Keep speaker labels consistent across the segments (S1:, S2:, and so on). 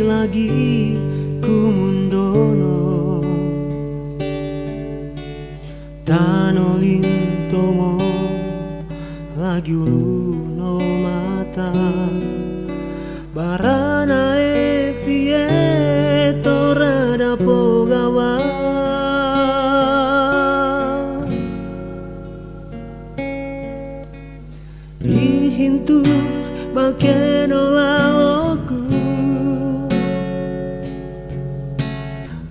S1: lagi kumundono Tanolin tomo lagi uluno mata Barana e fieto rada pogawa Ihintu bakeno laloku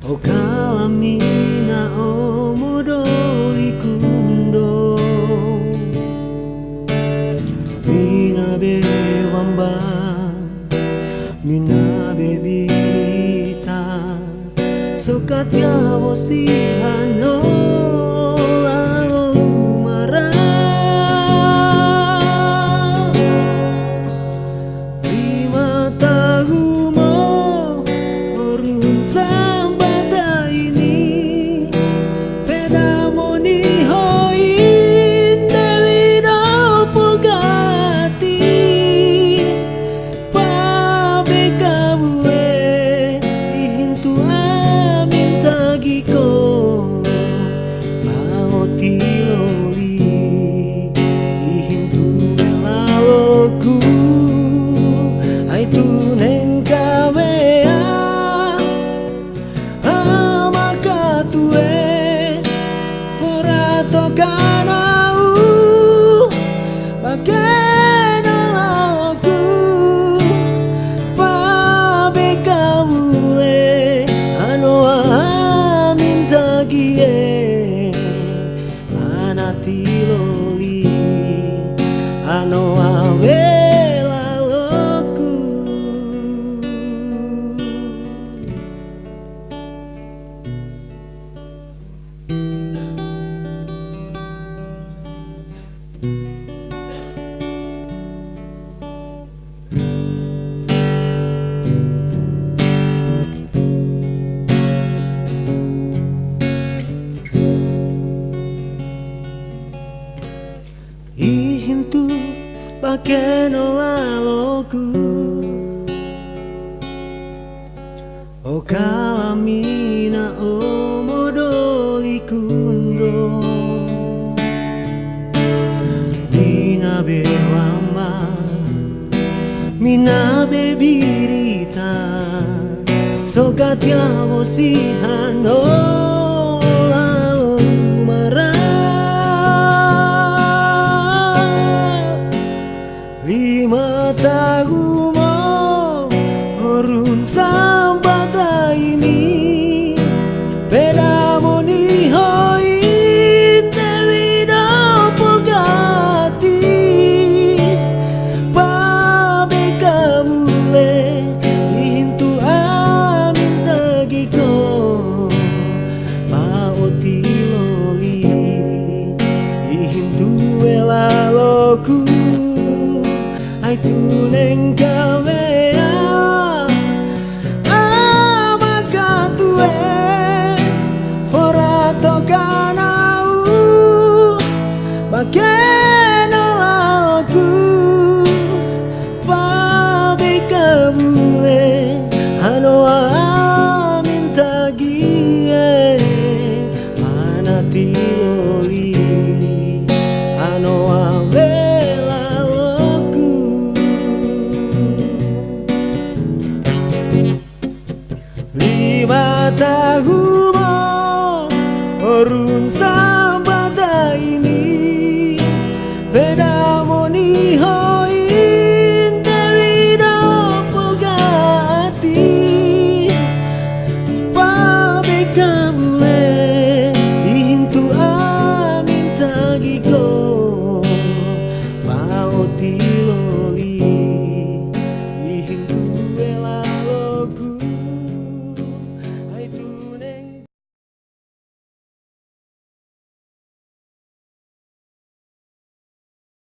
S1: O kalamina o modoli kundo Mina bewamba Mina bebita Sokatya wosihano lalo marah Lima tahun orun sambata ini Pedamoni hoin dewi do pogati Pabe kabule ihintu amin tagiko Maoti loli ihintu laloku Ai tu neng kawea amaka tue forato kanau bakena laloku pabe kabule ano amin tagie anati loli ano awe Ihintu bakeno laloku O kalamina o modoli kundo Mina bewama Mina bebirita Sokatya wosihano lalo marah Lima tahun orun sambata ini Pedamoni hoin dewi do pogati Pabe kabule ihintu amin tagiko Maoti loli ihintu elaloku Ai tu neng kawea amaka tue forato kanau bakena laloku pabe kabule ano amin tagie manati loli ano awe Lima tahun